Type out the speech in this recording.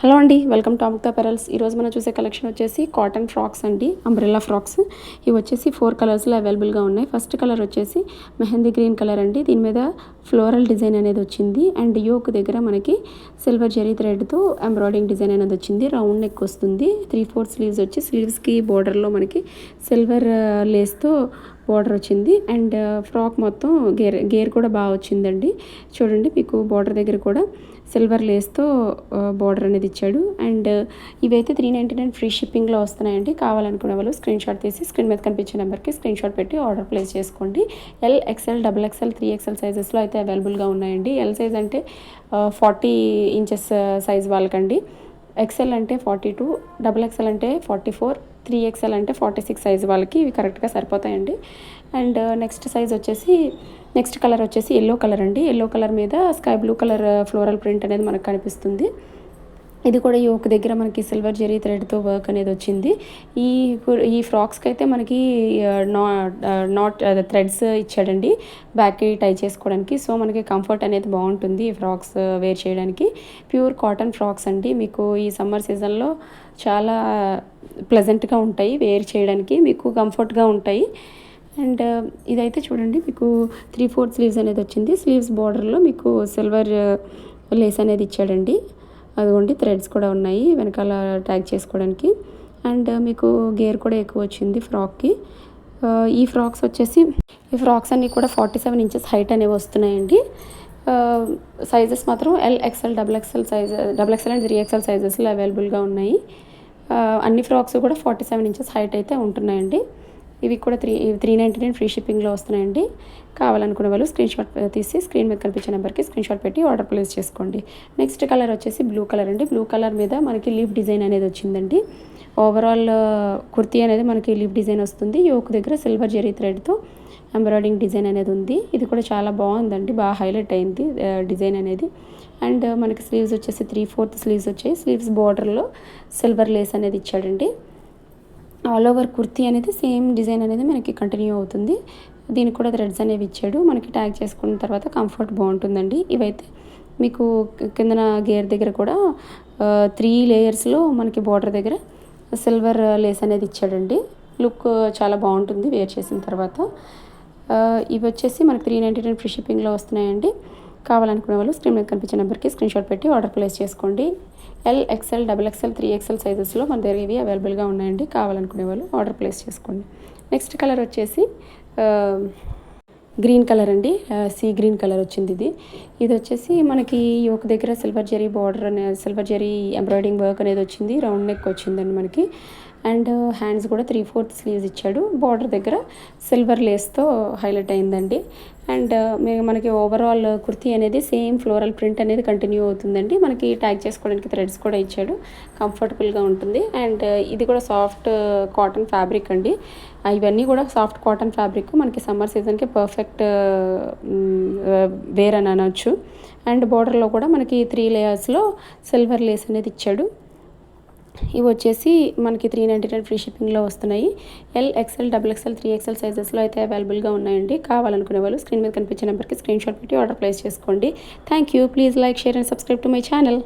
Hello అండి, welcome to Amukta apparels. ఈరోజు మనం చూసే కలెక్షన్ వచ్చేసి కాటన్ ఫ్రాక్స్ అండి, అంబ్రెల్లా ఫ్రాక్స్. ఇవి వచ్చేసి 4 కలర్స్లో అవైలబుల్గా ఉన్నాయి. ఫస్ట్ కలర్ వచ్చేసి మెహందీ గ్రీన్ కలర్ అండి. దీని మీద ఫ్లోరల్ డిజైన్ అనేది వచ్చింది అండ్ యోక్ దగ్గర మనకి సిల్వర్ జరీ థ్రెడ్తో ఎంబ్రాయిడింగ్ డిజైన్ అనేది వచ్చింది. రౌండ్ నెక్ వస్తుంది. 3/4 స్లీవ్స్ వచ్చి స్లీవ్స్కి బోర్డర్లో మనకి సిల్వర్ లేస్తో బోర్డర్ వచ్చింది అండ్ ఫ్రాక్ మొత్తం గేర్ కూడా బాగా వచ్చిందండి. చూడండి, మీకు బోర్డర్ దగ్గర కూడా సిల్వర్ లేస్తో బోర్డర్ అనేది ఇచ్చాడు అండ్ ఇవైతే 399 ఫ్రీ షిప్పింగ్లో వస్తున్నాయండి. కావాలనుకునే వాళ్ళు స్క్రీన్ షాట్ తీసి స్క్రీన్ మీద కనిపించే నెంబర్కి స్క్రీన్ షాట్ పెట్టి ఆర్డర్ ప్లేస్ చేసుకోండి. ఎల్, ఎక్స్ఎల్, XXL, 3XL సైజెస్లో అయితే అవైలబుల్గా ఉన్నాయండి. ఎల్ సైజ్ అంటే 40 ఇంచెస్ సైజ్ వాళ్ళకండి, ఎక్స్ఎల్ అంటే 42, XXL అంటే 44, 3XL అంటే 46 సైజ్ వాళ్ళకి ఇవి కరెక్ట్గా సరిపోతాయండి. అండ్ నెక్స్ట్ కలర్ వచ్చేసి ఎల్లో కలర్ అండి. ఎల్లో కలర్ మీద sky blue colour floral print అనేది మనకు కనిపిస్తుంది. ఇది కూడా యోక్ దగ్గర మనకి సిల్వర్ జెరీ థ్రెడ్తో వర్క్ అనేది వచ్చింది. ఈ ఫ్రాక్స్కి అయితే మనకి నాట్ థ్రెడ్స్ ఇచ్చాడండి బ్యాక్కి టై చేసుకోవడానికి. సో మనకి కంఫర్ట్ అనేది బాగుంటుంది ఈ ఫ్రాక్స్ వేర్ చేయడానికి. ప్యూర్ కాటన్ ఫ్రాక్స్ అండి. మీకు ఈ సమ్మర్ సీజన్లో చాలా ప్లెజెంట్గా ఉంటాయి, వేర్ చేయడానికి మీకు కంఫర్ట్గా ఉంటాయి. అండ్ ఇదైతే చూడండి, మీకు 3/4 స్లీవ్స్ అనేది వచ్చింది. స్లీవ్స్ బార్డర్లో మీకు సిల్వర్ లేస్ అనేది ఇచ్చాడండి. అదిగోండి, థ్రెడ్స్ కూడా ఉన్నాయి వెనకాల ట్యాగ్ చేసుకోవడానికి అండ్ మీకు గేర్ కూడా ఎక్కువ వచ్చింది ఫ్రాక్కి. ఈ ఫ్రాక్స్ అన్నీ కూడా 47 ఇంచెస్ హైట్ అనేవి వస్తున్నాయండి. సైజెస్ మాత్రం L, XL, XXL and 3XL సైజెస్లో అవైలబుల్గా ఉన్నాయి. అన్ని ఫ్రాక్స్ కూడా 47 ఇంచెస్ హైట్ అయితే ఉంటున్నాయండి. ఇవి కూడా 399 ఫ్రీ షిప్పింగ్లో వస్తున్నాయండి. కావాలనుకునే వాళ్ళు స్క్రీన్ షాట్ తీసి స్క్రీన్ మీద కనిపించే నెంబర్కి స్క్రీన్ షాట్ పెట్టి ఆర్డర్ ప్లేస్ చేసుకోండి. నెక్స్ట్ కలర్ వచ్చేసి బ్లూ కలర్ అండి. బ్లూ కలర్ మీద మనకి లీఫ్ డిజైన్ అనేది వచ్చిందండి. ఓవరాల్ కుర్తీ అనేది మనకి లీఫ్ డిజైన్ వస్తుంది. యోక్ దగ్గర సిల్వర్ జెరీ థ్రెడ్తో ఎంబ్రాయిడింగ్ డిజైన్ అనేది ఉంది. ఇది కూడా చాలా బాగుందండి, బాగా హైలైట్ అయింది డిజైన్ అనేది. అండ్ మనకి స్లీవ్స్ వచ్చేసి 3/4 స్లీవ్స్ వచ్చాయి. స్లీవ్స్ బార్డర్లో సిల్వర్ లేస్ అనేది ఇచ్చాడండి. ఆల్ ఓవర్ కుర్తీ అనేది సేమ్ డిజైన్ అనేది మనకి కంటిన్యూ అవుతుంది. దీనికి కూడా థ్రెడ్స్ అనేవి ఇచ్చాడు. మనకి ట్యాగ్ చేసుకున్న తర్వాత కంఫర్ట్ బాగుంటుందండి. ఇవైతే మీకు కిందన గేర్ దగ్గర కూడా 3 లేయర్స్లో మనకి బార్డర్ దగ్గర సిల్వర్ లేస్ అనేది ఇచ్చాడండి. లుక్ చాలా బాగుంటుంది వేర్ చేసిన తర్వాత. ఇవి వచ్చేసి మనకి 399 ఫ్రీ షిప్పింగ్లో వస్తున్నాయండి. కావాలనుకునే వాళ్ళు స్క్రీన్ మీద కనిపించే నెంబర్కి స్క్రీన్ షాట్ పెట్టి ఆర్డర్ ప్లేస్ చేసుకోండి. ఎల్, XXL, XXL, 3XL సైజెస్లో మన దగ్గర ఇవి అవైలబుల్గా ఉన్నాయండి. కావాలనుకునే వాళ్ళు ఆర్డర్ ప్లేస్ చేసుకోండి. నెక్స్ట్ కలర్ వచ్చేసి గ్రీన్ కలర్ అండి. సీ గ్రీన్ కలర్ వచ్చింది. ఇది వచ్చేసి మనకి ఒక దగ్గర silver zari border silver zari embroidering work అనేది వచ్చింది. రౌండ్ నెక్ వచ్చిందండి మనకి అండ్ హ్యాండ్స్ కూడా 3/4 స్లీవ్స్ ఇచ్చాడు. బార్డర్ దగ్గర సిల్వర్ లేస్తో హైలైట్ అయిందండి. అండ్ మనకి ఓవరాల్ కుర్తీ అనేది సేమ్ ఫ్లోరల్ ప్రింట్ అనేది కంటిన్యూ అవుతుందండి. మనకి ట్యాగ్ చేసుకోవడానికి థ్రెడ్స్ కూడా ఇచ్చాడు, కంఫర్టబుల్గా ఉంటుంది. అండ్ ఇది కూడా సాఫ్ట్ కాటన్ ఫ్యాబ్రిక్ అండి. ఇవన్నీ కూడా సాఫ్ట్ కాటన్ ఫ్యాబ్రిక్ మనకి సమ్మర్ సీజన్కి పర్ఫెక్ట్ వేర్ అని అనొచ్చు. అండ్ బార్డర్లో కూడా మనకి 3 లేయర్స్లో సిల్వర్ లేస్ అనేది ఇచ్చాడు. ఇవి వచ్చేసి మనకి 399 ఫ్రీ షిప్పింగ్లో వస్తున్నాయి. ఎల్, XXL, XXL, 3XL సైజెస్లో అయితే అవైలబుల్గా ఉన్నాయండి. కావాలనుకునే వాళ్ళు స్క్రీన్ మీద కనిపించే నెంబర్కి స్క్రీన్ షాట్ పెట్టి ఆర్డర్ ప్లేస్ చేసుకోండి. Thank you. Please like, share and subscribe to my channel.